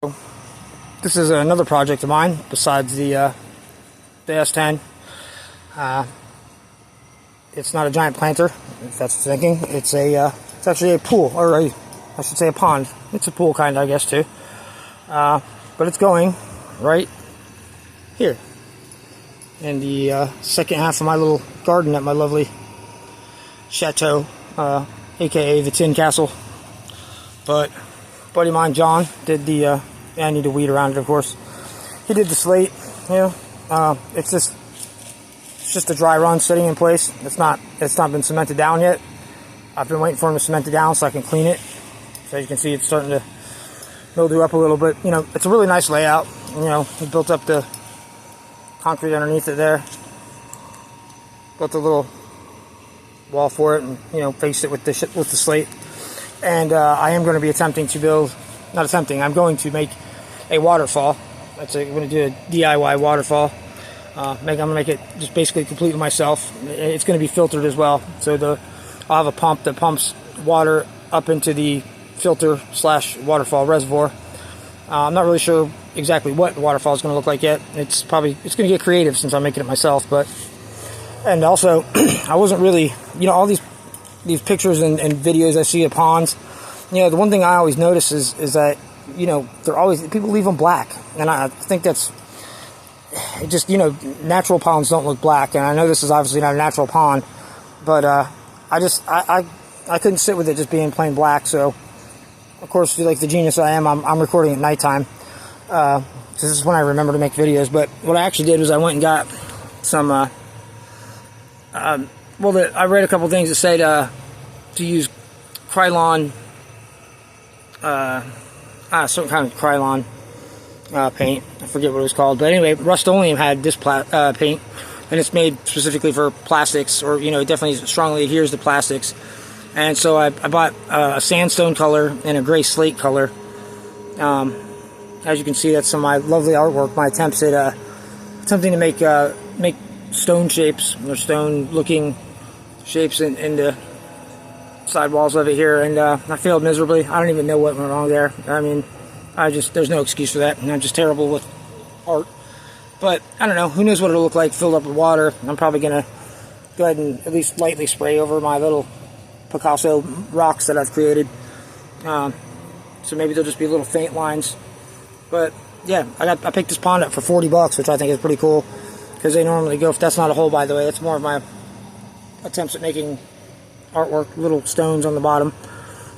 This is another project of mine besides the S10. It's not a giant planter, if that's what you're thinking. It's actually a pool, or I should say a pond. It's a pool kind, I guess, too. But it's going right here in the second half of my little garden at my lovely chateau, aka the Tin Castle. But buddy of mine, John, did the I need to weed around it, of course. He did the slate. It's just a dry run sitting in place. It's not been cemented down yet. I've been waiting for him to cement it down so I can clean it. So as you can see, it's starting to mildew up a little bit. It's a really nice layout. He built up the concrete underneath it there. Built a little wall for it, and faced it with the slate. And I am going to be attempting to build. Not attempting. I'm going to make a waterfall. I'm going to do a DIY waterfall. I'm going to make it just basically completely myself. It's going to be filtered as well. So I'll have a pump that pumps water up into the filter / waterfall reservoir. I'm not really sure exactly what the waterfall is going to look like yet. It's going to get creative since I'm making it myself. And also, I wasn't really, all these pictures and videos I see of ponds. The one thing I always notice is that, they're always, people leave them black. And I think that's just, natural ponds don't look black. And I know this is obviously not a natural pond, but I couldn't sit with it just being plain black. So, of course, like the genius I am, I'm recording at nighttime. So this is when I remember to make videos. But what I actually did was I went and got some, I read a couple things that said to use Krylon, some kind of Krylon paint. I forget what it was called, but anyway, Rust-Oleum had this paint, and it's made specifically for plastics, or it definitely strongly adheres to plastics. And so I bought a sandstone color and a gray slate color. As you can see, that's some of my lovely artwork. My attempts at attempting to make stone shapes or stone-looking shapes in the sidewalls of it here, and I failed miserably. I don't even know what went wrong there. I mean, there's no excuse for that, and I'm just terrible with art. But I don't know, who knows what it'll look like filled up with water. I'm probably gonna go ahead and at least lightly spray over my little Picasso rocks that I've created. So maybe they'll just be little faint lines. But yeah, I picked this pond up for $40, which I think is pretty cool, because they normally go, if that's not a hole, by the way, that's more of my attempts at making artwork, little stones on the bottom.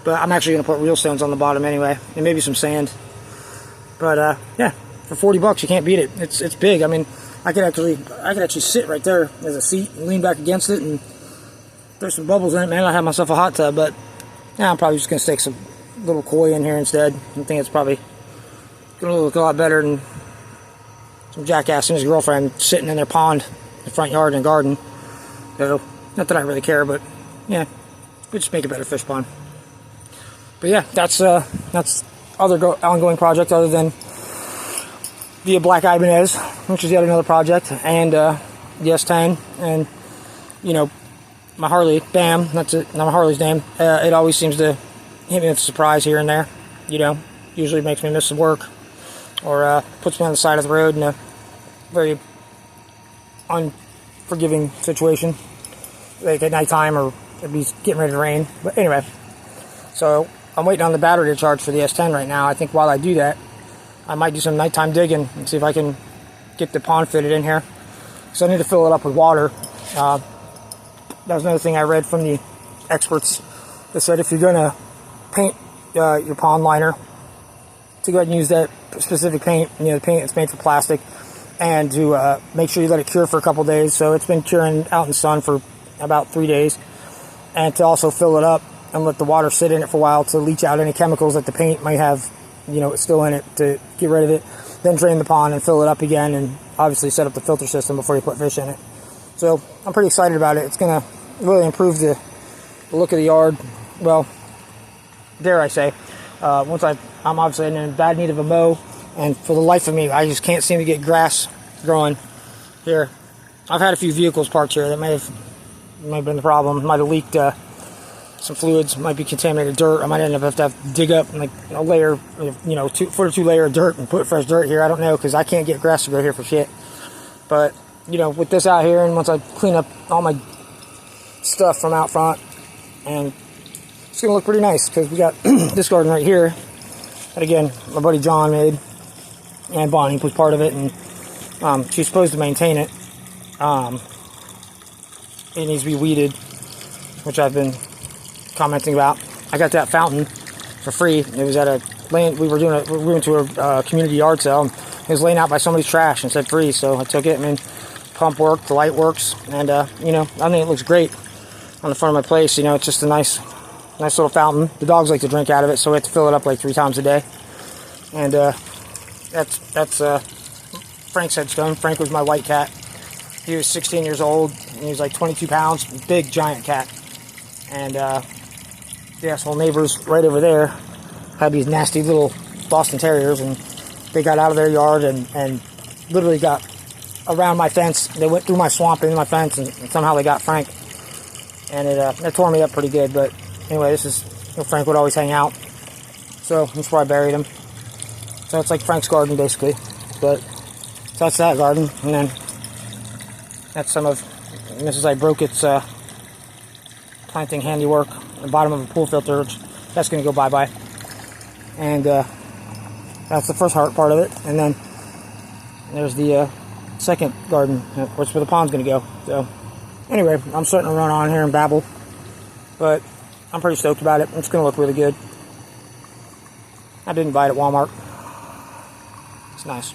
But I'm actually going to put real stones on the bottom anyway, and maybe some sand. But yeah, for $40 you can't beat it. It's big. I mean, I could actually sit right there as a seat and lean back against it, and there's some bubbles in it, man. I have myself a hot tub, but yeah, I'm probably just going to stick some little koi in here instead. I think it's probably going to look a lot better than some jackass and his girlfriend sitting in their pond in the front yard and garden. So, not that I really care, but yeah, we just make a better fish pond. But yeah, that's other ongoing project other than the Black Ibanez, which is yet another project, and the S10, and my Harley, Bam, that's it, not my Harley's name. It always seems to hit me with a surprise here and there. Usually makes me miss some work, or puts me on the side of the road in a very unforgiving situation, like at nighttime, or it'd be getting ready to rain. But anyway, so I'm waiting on the battery to charge for the S10 right now. I think while I do that, I might do some nighttime digging and see if I can get the pond fitted in here. So I need to fill it up with water. That was another thing I read from the experts. They said if you're going to paint your pond liner, to go ahead and use that specific paint, the paint that's made for plastic, and to make sure you let it cure for a couple days. So it's been curing out in the sun for about 3 days. And to also fill it up and let the water sit in it for a while to leach out any chemicals that the paint might have, still in it, to get rid of it. Then drain the pond and fill it up again, and obviously set up the filter system before you put fish in it. So I'm pretty excited about it. It's going to really improve the look of the yard. Well, dare I say, I'm obviously in bad need of a mow, and for the life of me, I just can't seem to get grass growing here. I've had a few vehicles parked here that may have been the problem. Might have leaked some fluids, might be contaminated dirt. I might end up have to dig up like a layer, 2 foot or 2 layer of dirt and put fresh dirt here. I don't know, because I can't get grass to grow here for shit. But with this out here, and once I clean up all my stuff from out front, and it's gonna look pretty nice, because we got this garden right here that, again, my buddy John made, and Bonnie was part of it, and she's supposed to maintain it. It needs to be weeded, which I've been commenting about. I got that fountain for free. It was at a land. We went to a community yard sale. And it was laying out by somebody's trash and said free, so I took it. And pump worked, the light works, and I think it looks great on the front of my place. It's just a nice little fountain. The dogs like to drink out of it, so we have to fill it up like 3 times a day. And that's Frank's headstone. Frank was my white cat. He was 16 years old, and he was like 22 pounds, big giant cat. And the asshole neighbors right over there had these nasty little Boston Terriers, and they got out of their yard and literally got around my fence. They went through my swamp into my fence, and somehow they got Frank. And it tore me up pretty good. But anyway, this is where Frank would always hang out. So that's where I buried him. So it's like Frank's garden, basically. But so that's that garden. And then that's some of Mrs. I broke its planting handiwork at the bottom of a pool filter, which that's going to go bye-bye. And that's the first part of it. And then there's the second garden, which is where the pond's going to go. So anyway, I'm starting to run on here and babble, but I'm pretty stoked about it. It's going to look really good. I didn't buy it at Walmart. It's nice.